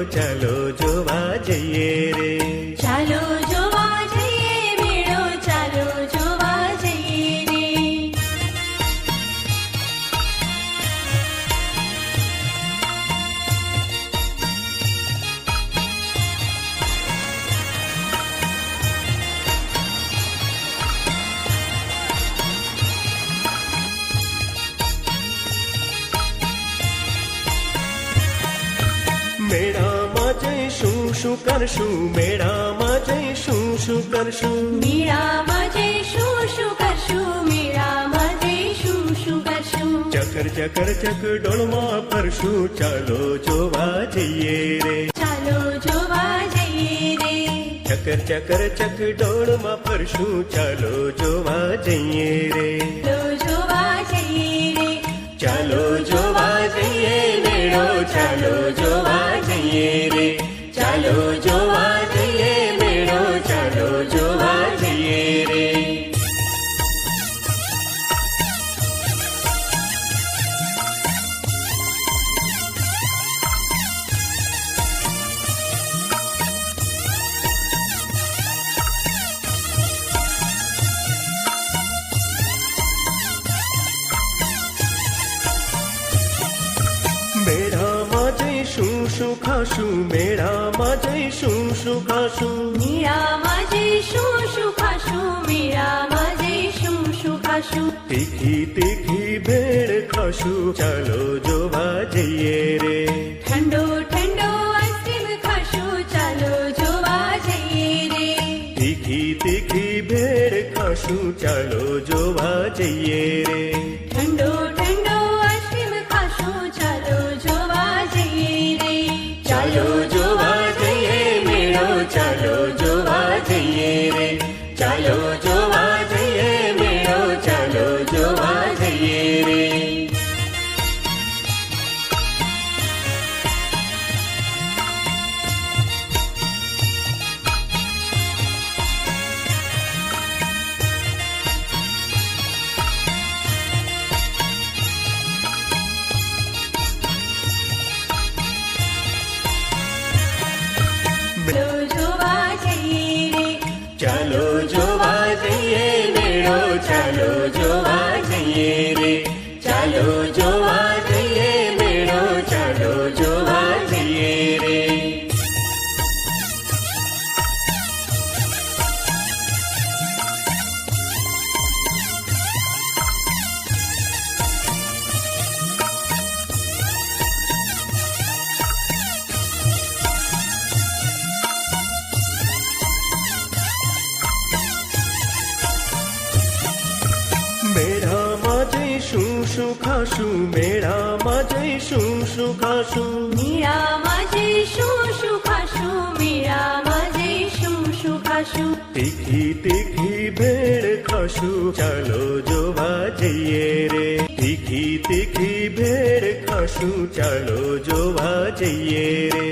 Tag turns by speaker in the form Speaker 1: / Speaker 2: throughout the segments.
Speaker 1: ચાલો જોવા જઈએ રે.
Speaker 2: ચાલો જોવા જઈએ મેળો, ચાલો જોવા જઈએ રે.
Speaker 1: મેળામાં જઈશું શું કરશું, મેળામાં જઈશું શું કરશું.
Speaker 2: મેળામાં જઈશું શું કરશું, મેળામાં જઈશું શું કરશું.
Speaker 1: ચકર ચકર ચકડોળમાં ફરશું, ચાલો જોવા જઈએ રે.
Speaker 2: ચાલો જોવા જઈએ રે.
Speaker 1: ચકર ચકર ચકડોળમાં ફરશું, ચાલો જોવા જઈએ રે.
Speaker 2: ચાલો જોવા જઈએ રે.
Speaker 1: ચાલો જોવા જઈએ મેળો, ચાલો જોવા જઈએ રે. ચાલો જોવા જઈએ મેળો, ચાલો જોવા જઈએ રે. મેળામાં જઈશું શું ખાશું, મેળામાં જઈશું શું ખાશું.
Speaker 2: મેળામાં જઈશું શું ખાશું, મેળામાં જઈશું શું ખાશું.
Speaker 1: તીખી તીખી ભેળ ખાશું, ચાલો જોવા જઈએ રે.
Speaker 2: ઠંડો ઠંડો આઈસ્ક્રીમ ખાશું, ચાલો જોવા જઈએ રે.
Speaker 1: તીખી તીખી ભેળ ખાશું, ચાલો જોવા જઈએ રે.
Speaker 2: ઠંડો ઠંડો આઈસ્ક્રીમ ખાશું, ચાલો જોવા જઈએ રે.
Speaker 1: ચાલો જોવા જઈએ મેળો, ચાલો જોવા જઈએ રે. ચાલો જોવા જઈએ મેળો, ચાલો જોવા જઈએ રે.
Speaker 2: ચાલો જોવા જઈએ રે.
Speaker 1: ચાલો જોવા જઈએ મેળો, ચાલો જોવા જઈએ રે. ચાલો જોવા જઈએ મેળો, ચાલો જોવા જઈએ રે. મેળામાં જઈશું શું ખાશું, મેળામાં જઈશું શું ખાશું.
Speaker 2: મેળામાં જઈશું શું ખાશું, મેળામાં જઈશું શું ખાશું.
Speaker 1: તીખી તીખી ભેળ ખાશું, ચાલો જોવા જઈએ રે. તીખી તીખી ભેળ ખાશું, ચાલો જોવા જઈએ રે.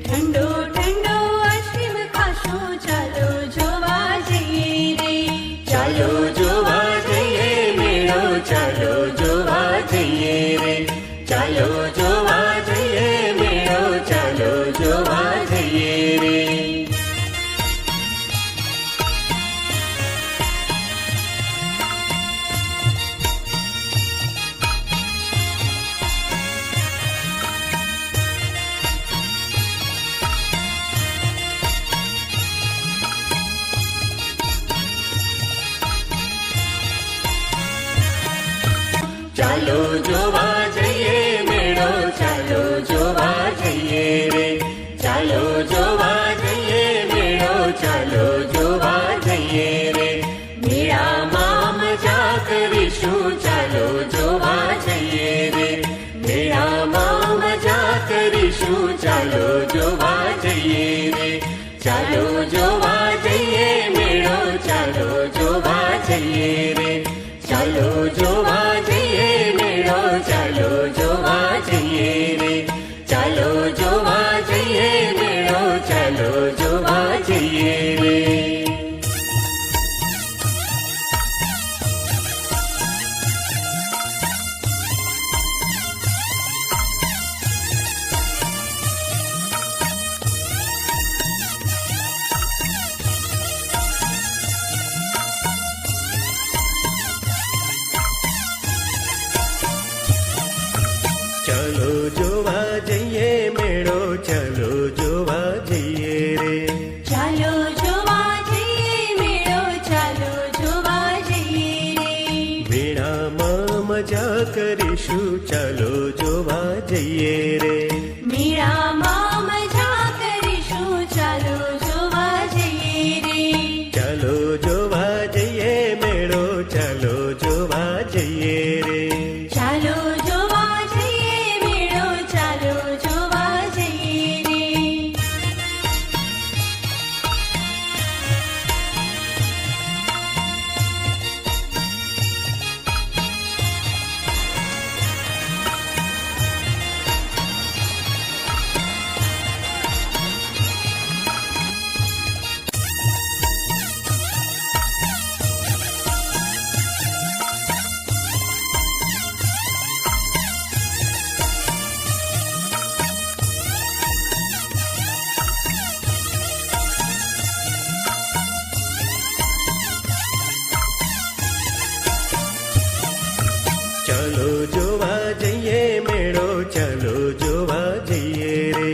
Speaker 2: ઠંડો ઠંડો આઈસ્ક્રીમ ખાશું, ચાલો જોવા જઈએ રે.
Speaker 1: ચાલો જોવા જઈએ મેળો, ચાલો જોવા જઈએ રે. ચાલો જોવા જઈએ મેળો, ચાલો જોવા જઈએ રે. ચાલો જોવા જઈએ મેળો, ચાલો જોવા જઈએ રે. ચાલો જોવા જઈએ મેળો, ચાલો જોવા જઈએ રે. મેળામાં મજા કરીશું, ચાલો જોવા જઈએ રે. મેળામાં મજા કરીશું, ચાલો જોવા જઈએ રે. ચાલો જોવા જઈએ મેળો, ચાલો જોવા જઈએ રે. ચાલો જોવા જઈએ મેળો, ચાલો જોવા જઈએ રે. ચાલો જોવા જઈએ મેળો, ચાલો જોવા જઈએ રે. ચાલો જોવા જઈએ રે.
Speaker 2: ચાલો જોવા જઈએ મેળો, ચાલો જોવા જઈએ રે.
Speaker 1: મેળામાં મજા કરીશું, ચાલો જોવા જઈએ રે.
Speaker 2: મેળામાં મજા કરીશું, ચાલો જોવા જઈએ રે.
Speaker 1: ચાલો જોવા જઈએ મેળો, ચાલો જોવા જઈએ રે.
Speaker 2: ચાલો જોવા જઈએ મેળો, ચાલો જોવા જઈએ રે.
Speaker 1: ચાલો જોવા જઈએ મેળો, ચાલો જોવા જઈએ રે.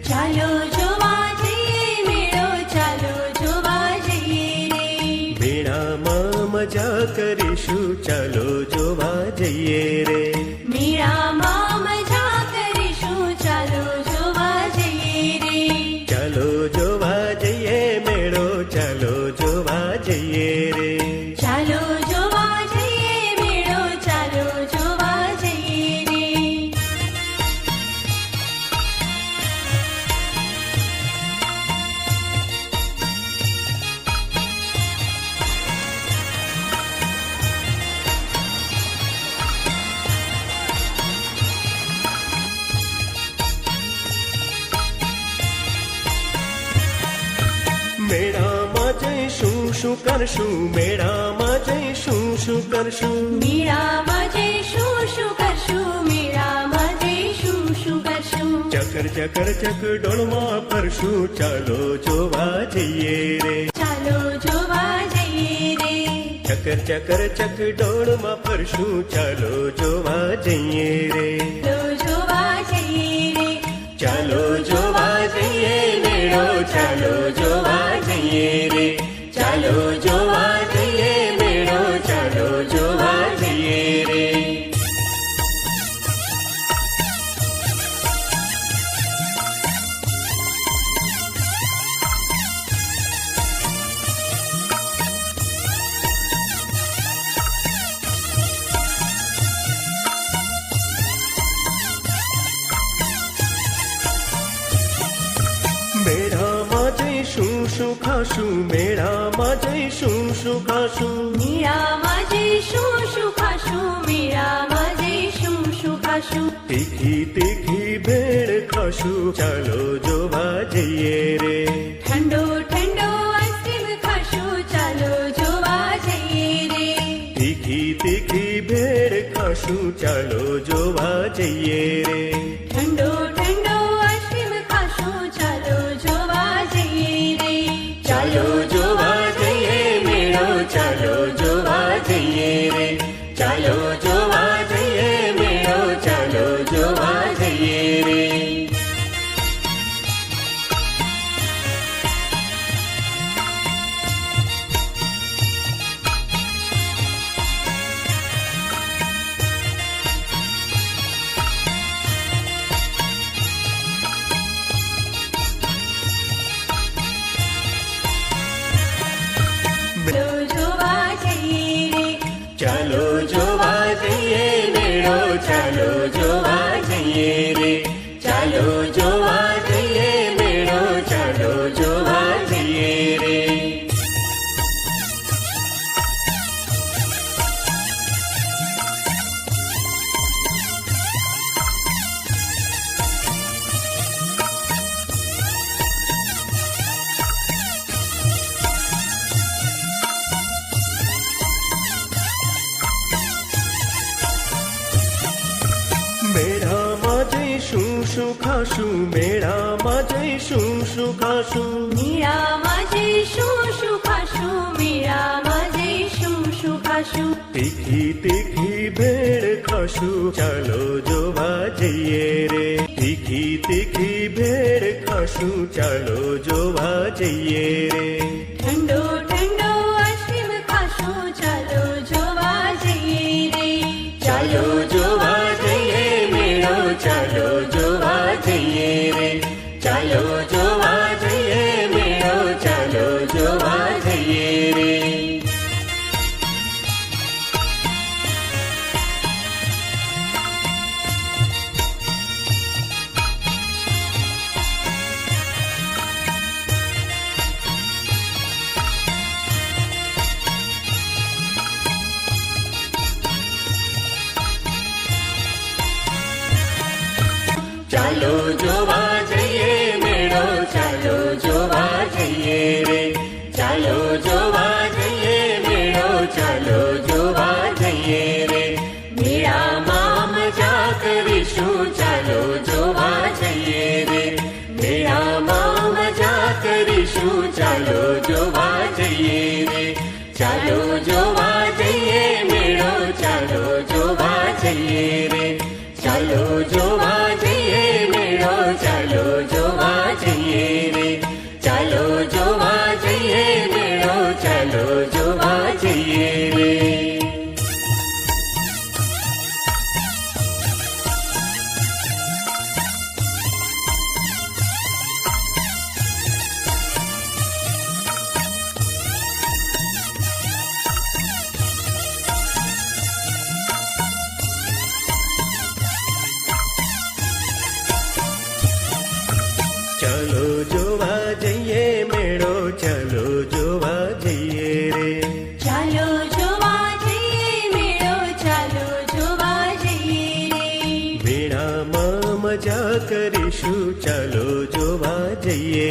Speaker 2: ચાલો જોવા જઈએ મેળો, ચાલો જોવા જઈએ રે.
Speaker 1: મેળામાં મજા કરીશું, ચાલો જોવા જઈએ રે.
Speaker 2: મેળામાં મજા કરીશું, ચાલો જોવા જઈએ રે.
Speaker 1: ચાલો જોવા જઈએ મેળો, ચાલો જોવા જઈએ રે.
Speaker 2: ચાલો જોવા જઈએ મેળો, ચાલો જોવા જઈએ રે.
Speaker 1: મેળામાં જઈશું શું કરશું, મેળામાં જઈશું શું કરશું.
Speaker 2: મેળામાં જઈશું શું કરશું, મેળામાં જઈશું શું કરશું.
Speaker 1: ચકર ચકર ચકડોળમાં ફરશું, ચાલો જોવા જઈએ રે.
Speaker 2: ચાલો જોવા જઈએ રે.
Speaker 1: ચકર ચકર ચકડોળમાં ફરશું, ચાલો જોવા જઈએ રે.
Speaker 2: ચાલો જોવા જઈએ રે.
Speaker 1: ચાલો જોવા જઈએ મેળો, ચાલો જોવા જઈએ રે. ચાલો જોવા જઈએ મેળો, ચાલો જોવા જઈએ રે. મેળામાં જઈશું શું ખાશું, મેળામાં જઈશું શું ખાશું.
Speaker 2: મેળામાં જઈશું શું ખાશું, મેળામાં જઈશું શું ખાશું.
Speaker 1: તીખી તીખી ભેળ ખાશું, ચાલો જોવા જઈએ રે.
Speaker 2: ઠંડો ઠંડો આઈસ્ક્રીમ ખાશું, ચાલો જોવા જઈએ રે.
Speaker 1: તીખી તીખી ભેળ ખાશું, ચાલો જોવા જઈએ રે.
Speaker 2: ઠંડો ઠંડો આઈસ્ક્રીમ ખાશું, ચાલો જોવા જઈએ રે.
Speaker 1: ચાલો જોવા જઈએ મેળો, ચાલો જોવા જઈએ રે. ચાલો જોવા જઈએ મેળો, ચાલો જોવા જઈએ રે.
Speaker 2: ચાલો જોવા જઈએ રે.
Speaker 1: ચાલો જોવા જઈએ મેળો, ચાલો જોવા જઈએ રે. ચાલો જોવા જઈએ મેળો, ચાલો જોવા જઈએ રે. મેળામાં જઈશું શું ખાશું, મેળામાં જઈશું શું ખાશું.
Speaker 2: મેળામાં જઈશું શું ખાશું, મેળામાં જઈશું શું ખાશું.
Speaker 1: તીખી તીખી ભેળ ખાશું, ચાલો જોવા જઈએ રે. તીખી તીખી ભેળ ખાશું ચાલો જોવા જઈએ રે
Speaker 2: ઠંડો ઠંડો આઈસ્ક્રીમ ખાશું ચાલો જોવા જઈએ રે
Speaker 1: ચાલો જોવા જઈએ મેળો ચાલો જોવા જઈએ રે ચાલો જોવા જઈએ મેળો ચાલો જોવા જઈએ રે ચાલો જોવા જઈએ મેળો ચાલો જોવા જઈએ રે ચાલો જોવા જઈએ મેળો ચાલો જોવા જઈએ રે મેળામાં મજા કરીશું ચાલો જોવા જઈએ રે મેળામાં મજા કરીશું ચાલો જોવા જઈએ રે ચાલો જોવા જઈએ મેળો ચાલો જોવા જઈએ રે ચાલો જોવા જઈએ મેળો ચાલો જોવા જઈએ રે ચાલો જોવા જઈએ મેળો ચાલો જોવા જઈએ રે ચાલો જોવા જઈએ મેળો ચાલો જોવા જઈએ રે
Speaker 2: ચાલો જોવા જઈએ મેળો ચાલો જોવા જઈએ રે
Speaker 1: મેળામાં મજા કરીશું ચાલો જોવા જઈએ